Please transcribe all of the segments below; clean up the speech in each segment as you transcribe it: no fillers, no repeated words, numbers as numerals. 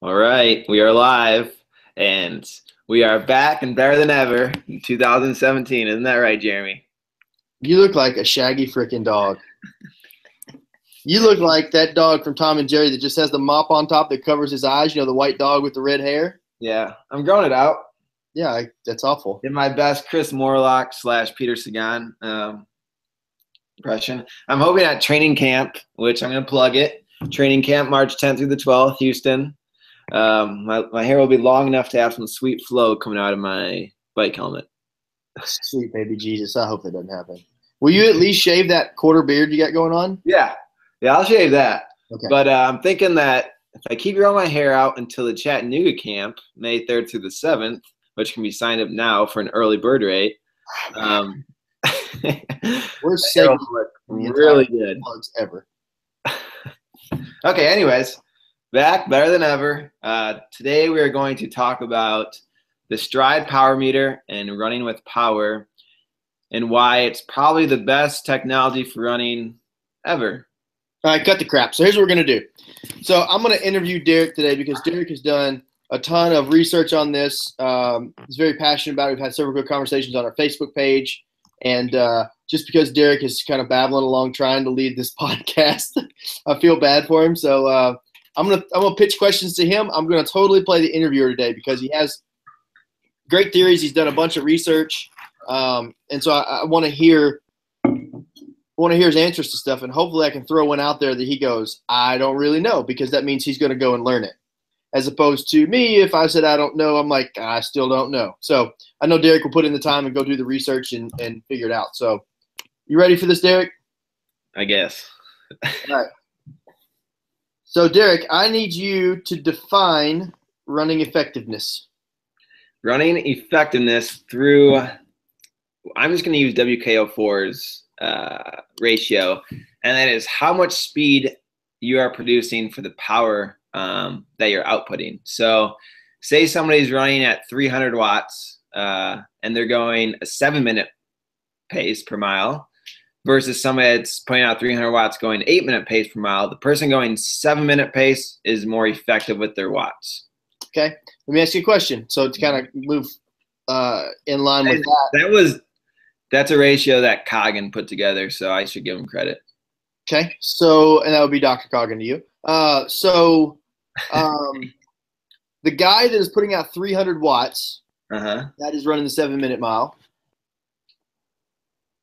All right, we are live, and we are back and better than ever in 2017. Isn't that right, Jeremy? You look like a shaggy freaking dog. You look like that dog from Tom and Jerry that just has the mop on top that covers his eyes. You know, the white dog with the red hair? Yeah, I'm growing it out. Yeah, that's awful. In my best Chris Morlock / Peter Sagan impression. I'm hoping at training camp, which I'm going to plug it, training camp March 10th through the 12th, Houston. My hair will be long enough to have some sweet flow coming out of my bike helmet. Sweet baby Jesus. I hope that doesn't happen. Will you at least shave that quarter beard you got going on? Yeah, I'll shave that. Okay. But I'm thinking that if I keep growing my hair out until the Chattanooga camp, May 3rd through the 7th, which can be signed up now for an early bird rate, we're safe. Really good. Ever. Okay, anyways, back better than ever. Today we are going to talk about the Stride Power Meter and running with power and why it's probably the best technology for running ever. All right, cut the crap. So here's what we're going to do. So I'm going to interview Derek today because Derek has done a ton of research on this. He's very passionate about it. We've had several good conversations on our Facebook page. And just because Derek is kind of babbling along trying to lead this podcast, I feel bad for him. So I'm gonna pitch questions to him. I'm going to totally play the interviewer today because he has great theories. He's done a bunch of research. And so I want to hear his answers to stuff, and hopefully I can throw one out there that he goes, I don't really know, because that means he's going to go and learn it. As opposed to me, if I said I don't know, I'm like, I still don't know. So I know Derek will put in the time and go do the research and figure it out. So you ready for this, Derek? I guess. All right. So Derek, I need you to define running effectiveness. Running effectiveness through, I'm just going to use WKO4's ratio, and that is how much speed you are producing for the power that you're outputting. So say somebody's running at 300 watts and they're going a 7-minute pace per mile versus somebody that's putting out 300 watts going 8-minute pace per mile. The person going 7-minute pace is more effective with their watts. Okay. Let me ask you a question. So to kind of move in line with that. That's a ratio that Coggin put together, so I should give him credit. Okay. So, and that would be Dr. Coggin to you. The guy that is putting out 300 watts, that is running the 7-minute mile.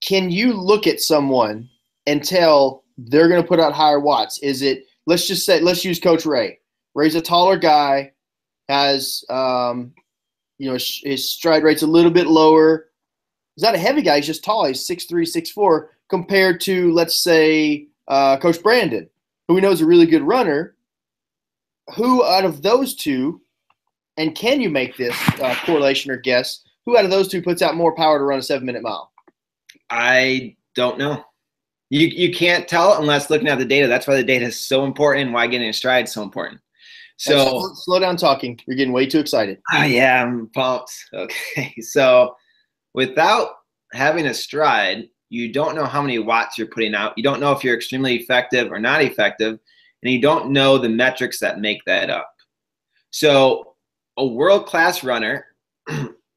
Can you look at someone and tell they're going to put out higher watts? Is it, let's use Coach Ray. Ray's a taller guy, has, his stride rate's a little bit lower. He's not a heavy guy. He's just tall. He's 6'3", 6'4", compared to, let's say, Coach Brandon, who we know is a really good runner. Who out of those two, and can you make this correlation or guess, who out of those two puts out more power to run a 7-minute mile? I don't know. You can't tell unless looking at the data. That's why the data is so important and why getting a stride is so important. So slow down talking. You're getting way too excited. Oh, yeah, I'm pumped. Okay, so without having a stride, you don't know how many watts you're putting out. You don't know if you're extremely effective or not effective, and you don't know the metrics that make that up. So a world-class runner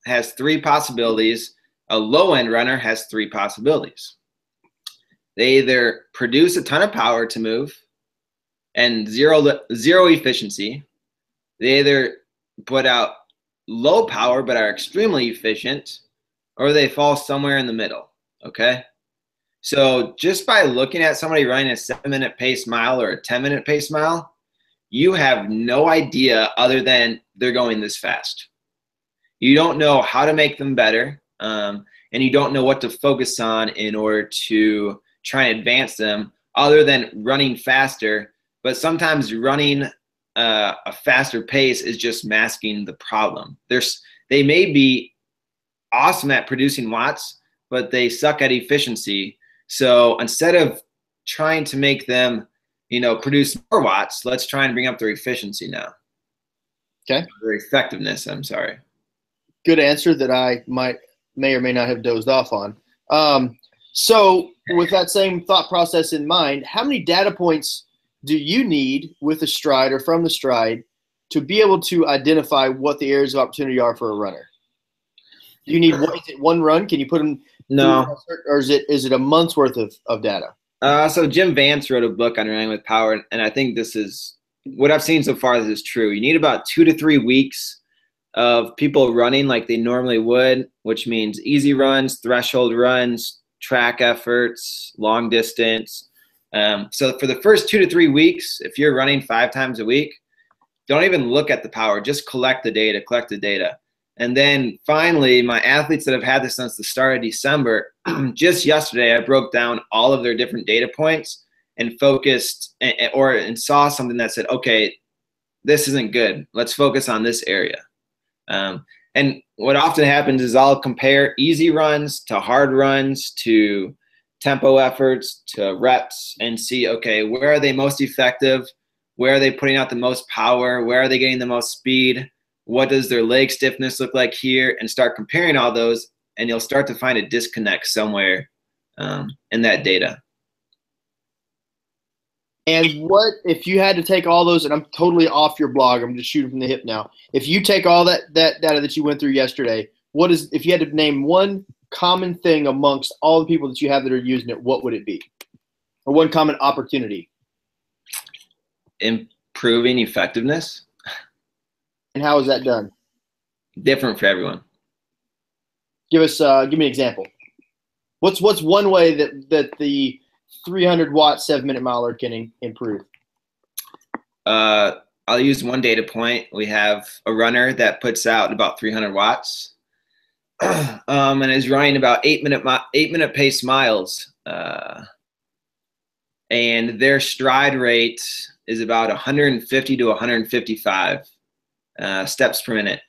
has 3 possibilities. A low-end runner has 3 possibilities. They either produce a ton of power to move and zero efficiency. They either put out low power but are extremely efficient, or they fall somewhere in the middle, okay? So just by looking at somebody running a 7-minute pace mile or a 10-minute pace mile, you have no idea other than they're going this fast. You don't know how to make them better, and you don't know what to focus on in order to try and advance them other than running faster. But sometimes running a faster pace is just masking the problem. They may be awesome at producing watts, but they suck at efficiency. So instead of trying to make them, produce more watts, let's try and bring up their efficiency now. Okay. Their effectiveness, I'm sorry. Good answer that I may or may not have dozed off on. So with that same thought process in mind, how many data points do you need with the stride or from the stride to be able to identify what the areas of opportunity are for a runner? Do you need is it one run? Can you put them? No. Or is it a month's worth of data? So Jim Vance wrote a book on running with power, and I think this is what I've seen so far. This is true. You need about 2 to 3 weeks of people running like they normally would, which means easy runs, threshold runs, track efforts, long distance. So for the first 2 to 3 weeks, if you're running 5 times a week, don't even look at the power. Just collect the data. And then finally, my athletes that have had this since the start of December, just yesterday, I broke down all of their different data points and focused and saw something that said, okay, this isn't good. Let's focus on this area. And what often happens is I'll compare easy runs to hard runs to tempo efforts to reps and see, okay, where are they most effective? Where are they putting out the most power? Where are they getting the most speed? What does their leg stiffness look like here? And start comparing all those, and you'll start to find a disconnect somewhere in that data. And what if you had to take all those, and I'm totally off your blog, I'm just shooting from the hip now. If you take all that data that you went through yesterday, if you had to name one common thing amongst all the people that you have that are using it, what would it be? Or one common opportunity? Improving effectiveness. And how is that done? Different for everyone. Give me an example. What's one way that the 300 watt 7-minute miler can improve? I'll use one data point. We have a runner that puts out about 300 watts and is running about 8-minute pace miles. And their stride rate is about 150 to 155 steps per minute.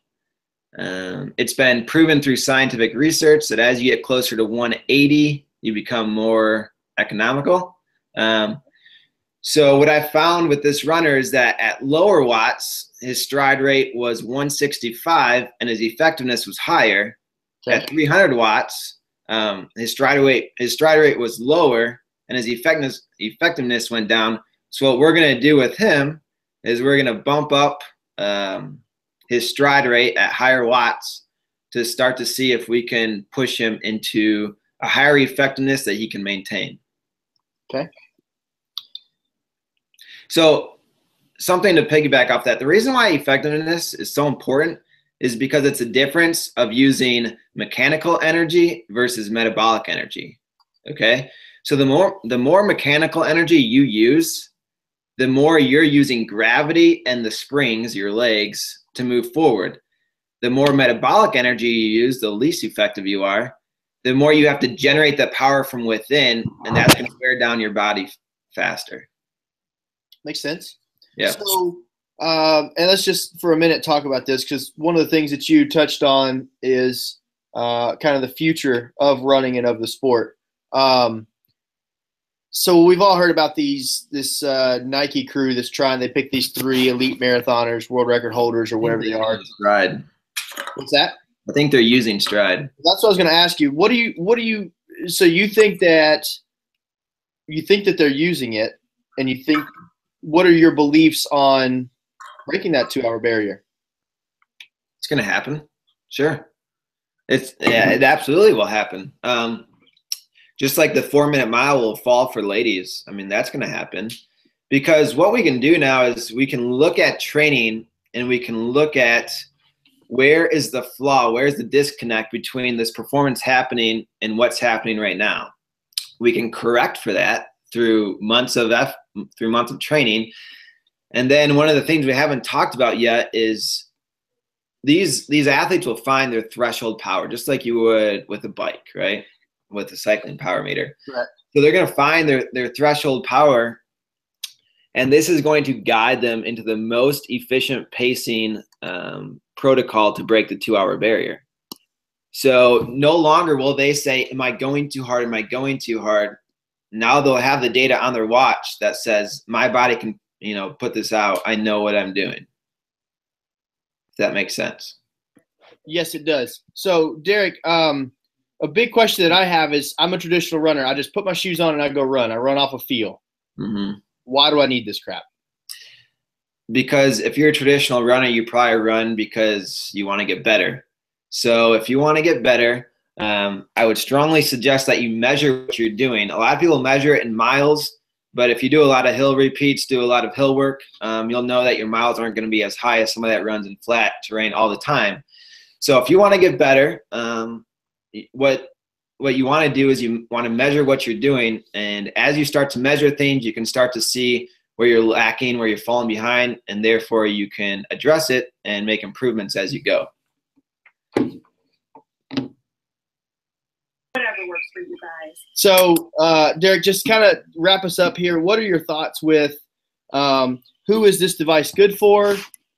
It's been proven through scientific research that as you get closer to 180, you become more economical. So what I found with this runner is that at lower watts, his stride rate was 165 and his effectiveness was higher. Okay. At 300 watts, his stride rate was lower and his effectiveness went down. So what we're going to do with him is we're going to bump up his stride rate at higher watts to start to see if we can push him into a higher effectiveness that he can maintain. Okay. So something to piggyback off that, the reason why effectiveness is so important is because it's a difference of using mechanical energy versus metabolic energy. Okay. So the more mechanical energy you use, the more you're using gravity and the springs, your legs, to move forward. The more metabolic energy you use, the least effective you are, the more you have to generate that power from within, and that's going to wear down your body faster. Makes sense. Yeah. So, and let's just for a minute talk about this, because one of the things that you touched on is kind of the future of running and of the sport. So we've all heard about this Nike crew that's they pick these 3 elite marathoners, world record holders, or whatever they are. Stride. What's that? I think they're using Stride. That's what I was going to ask you. So you think that they're using it, and what are your beliefs on breaking that 2-hour barrier? It's going to happen. Sure. It absolutely will happen. Just like the 4-minute mile will fall for ladies. I mean, that's going to happen because what we can do now is we can look at training and we can look at where is the flaw, where's the disconnect between this performance happening and what's happening right now. We can correct for that through months of training. And then one of the things we haven't talked about yet is these athletes will find their threshold power, just like you would with a bike, right? With a cycling power meter. Right. So they're going to find their threshold power, and this is going to guide them into the most efficient pacing protocol to break the 2-hour barrier. So no longer will they say, am I going too hard? Am I going too hard? Now they'll have the data on their watch that says my body can, put this out. I know what I'm doing. If that makes sense. Yes, it does. So Derek, a big question that I have is I'm a traditional runner. I just put my shoes on and I go run. I run off a feel. Mm-hmm. Why do I need this crap? because if you're a traditional runner, you probably run because you want to get better. So if you want to get better, I would strongly suggest that you measure what you're doing. A lot of people measure it in miles, but if you do a lot of hill repeats, do a lot of hill work, you'll know that your miles aren't going to be as high as somebody that runs in flat terrain all the time. So if you want to get better, what you want to do is you want to measure what you're doing, and as you start to measure things, you can start to see where you're lacking, where you're falling behind, and therefore you can address it and make improvements as you go. Whatever works for you guys. So, Derek, just kind of wrap us up here. What are your thoughts with who is this device good for?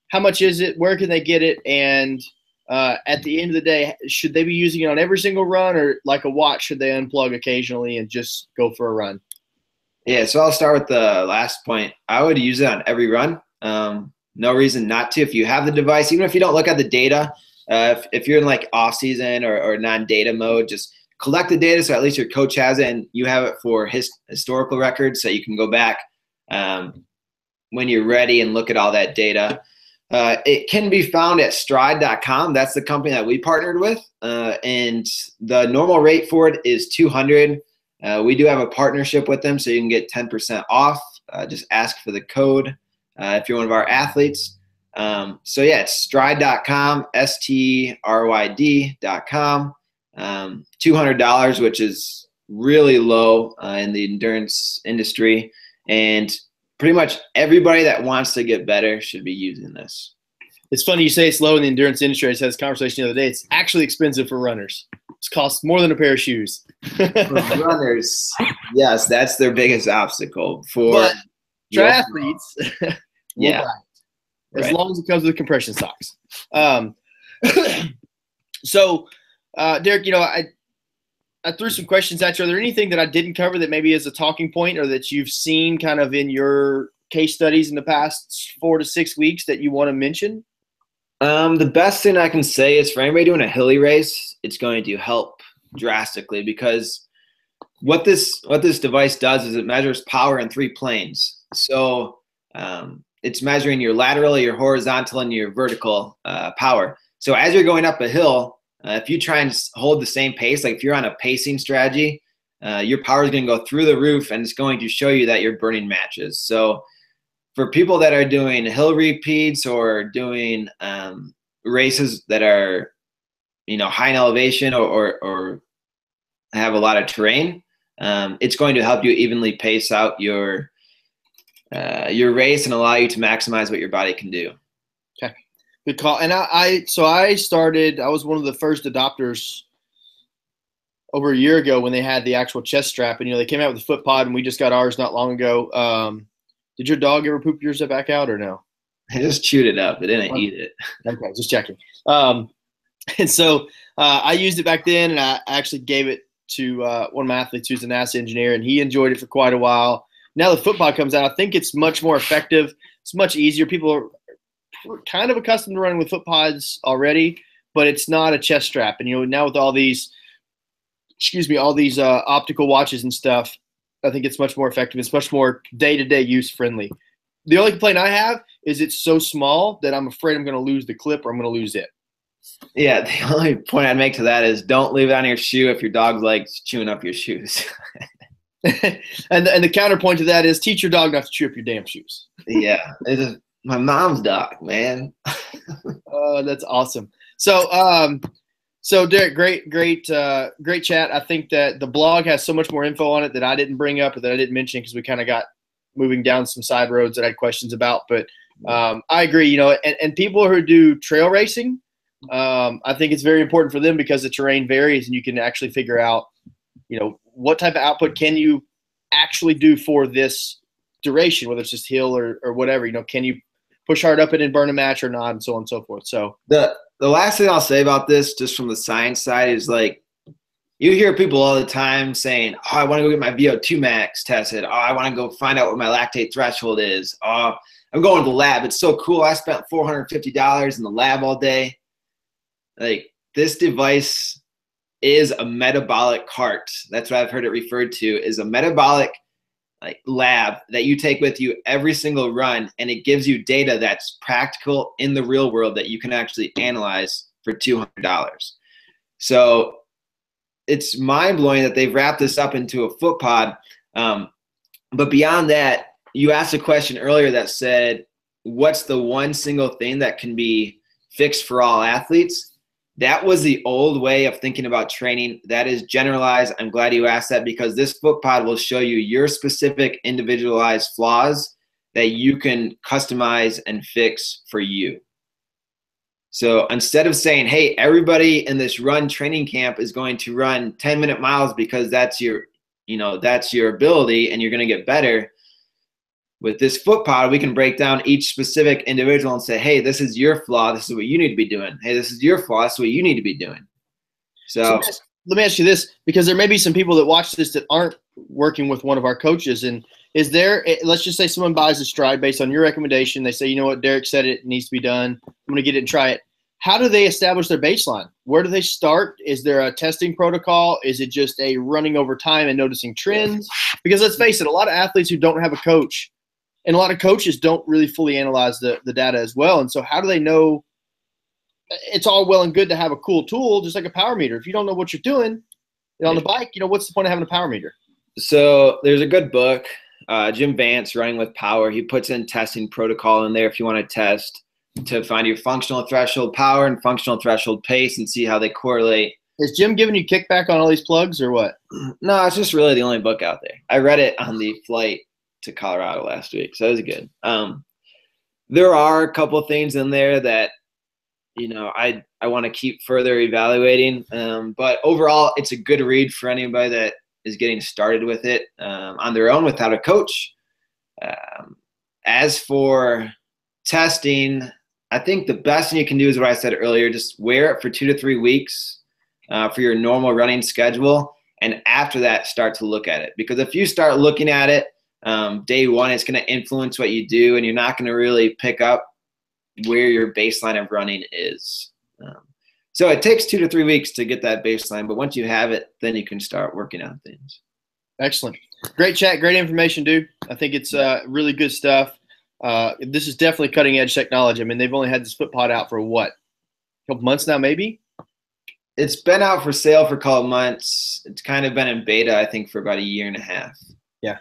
How much is it? Where can they get it? And at the end of the day, should they be using it on every single run, or like a watch, should they unplug occasionally and just go for a run? Yeah, so I'll start with the last point. I would use it on every run. No reason not to. If you have the device, even if you don't look at the data, if you're in like off season or non-data mode, just collect the data so at least your coach has it and you have it for historical records so you can go back when you're ready and look at all that data. It can be found at stride.com. That's the company that we partnered with. And the normal rate for it is $200. We do have a partnership with them, so you can get 10% off. Just ask for the code if you're one of our athletes. So yeah, it's stride.com, stryd.com. $200, which is really low in the endurance industry. And pretty much everybody that wants to get better should be using this. It's funny you say it's low in the endurance industry. I just had this conversation the other day. It's actually expensive for runners. It costs more than a pair of shoes. For runners, yes, that's their biggest obstacle. For triathletes, yeah, as long as it comes with compression socks. So, Derek, I threw some questions at you. Are there anything that I didn't cover that maybe is a talking point, or that you've seen kind of in your case studies in the past 4 to 6 weeks that you want to mention? The best thing I can say is for anybody doing a hilly race, it's going to help drastically, because what this device does is it measures power in 3 planes. So it's measuring your lateral, your horizontal, and your vertical power. So as you're going up a hill, if you try and hold the same pace, like if you're on a pacing strategy, your power is going to go through the roof, and it's going to show you that you're burning matches. So for people that are doing hill repeats or doing races that are, high in elevation or have a lot of terrain, it's going to help you evenly pace out your race and allow you to maximize what your body can do. Okay, good call. And I was one of the first adopters over a year ago when they had the actual chest strap, and they came out with the foot pod, and we just got ours not long ago. Did your dog ever poop yours back out or no? I just chewed it up. It didn't eat it. Okay, just checking. And so I used it back then, and I actually gave it to one of my athletes who's a NASA engineer, and he enjoyed it for quite a while. Now the foot pod comes out. I think it's much more effective. It's much easier. People are kind of accustomed to running with foot pods already, but it's not a chest strap. And now with all these optical watches and stuff, I think it's much more effective. It's much more day-to-day use friendly. The only complaint I have is it's so small that I'm afraid I'm going to lose the clip, or I'm going to lose it. Yeah, the only point I'd make to that is don't leave it on your shoe if your dog's like chewing up your shoes. and the counterpoint to that is teach your dog not to chew up your damn shoes. Yeah, it's my mom's dog, man. That's awesome. So Derek, great chat. I think that the blog has so much more info on it that I didn't bring up or that I didn't mention because we kind of got moving down some side roads that I had questions about. But I agree, and people who do trail racing, I think it's very important for them because the terrain varies and you can actually figure out, what type of output can you actually do for this duration, whether it's just hill or whatever. Can you push hard up it and burn a match or not, and so on and so forth. So the last thing I'll say about this, just from the science side, is like you hear people all the time saying, "Oh, I want to go get my VO2 max tested. Oh, I want to go find out what my lactate threshold is. Oh, I'm going to the lab. It's so cool. I spent $450 in the lab all day." Like, this device is a metabolic cart. That's what I've heard it referred to, is a metabolic like lab that you take with you every single run, and it gives you data that's practical in the real world that you can actually analyze for $200. So it's mind-blowing that they've wrapped this up into a foot pod. But beyond that, you asked a question earlier that said, what's the one single thing that can be fixed for all athletes? That was the old way of thinking about training. That is generalized. I'm glad you asked that, because this foot pod will show you your specific individualized flaws that you can customize and fix for you. So instead of saying, hey, everybody in this run training camp is going to run 10-minute miles because that's your, that's your ability and you're going to get better. With this foot pod, we can break down each specific individual and say, hey, this is your flaw. This is what you need to be doing. Hey, this is your flaw. This is what you need to be doing. So let me ask you this, because there may be some people that watch this that aren't working with one of our coaches. And is there, let's just say someone buys a stride based on your recommendation. They say, you know what, Derek said it needs to be done. I'm going to get it and try it. How do they establish their baseline? Where do they start? Is there a testing protocol? Is it just a running over time and noticing trends? Because let's face it, a lot of athletes who don't have a coach, and a lot of coaches don't really fully analyze the data as well. And so how do they know? It's all well and good to have a cool tool, just like a power meter. If you don't know what you're doing on the bike, what's the point of having a power meter? So there's a good book, Jim Vance, Running with Power. He puts in testing protocol in there if you want to test to find your functional threshold power and functional threshold pace and see how they correlate. Is Jim giving you kickback on all these plugs or what? No, it's just really the only book out there. I read it on the flight to Colorado last week, so it was good. There are a couple of things in there that I want to keep further evaluating, but overall it's a good read for anybody that is getting started with it on their own without a coach. As for testing, I think the best thing you can do is what I said earlier. Just wear it for 2 to 3 weeks for your normal running schedule, and after that start to look at it, because if you start looking at it day one, it's going to influence what you do, and you're not going to really pick up where your baseline of running is. So it takes 2 to 3 weeks to get that baseline, but once you have it, then you can start working on things. Excellent. Great chat. Great information, dude. I think it's really good stuff. This is definitely cutting edge technology. I mean, they've only had this foot pod out for what? A couple months now, maybe? It's been out for sale for a couple months. It's kind of been in beta, I think, for about 1.5 years. Yeah.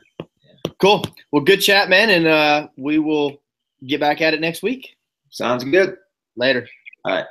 Cool. Well, good chat, man. And we will get back at it next week. Sounds good. Later. All right.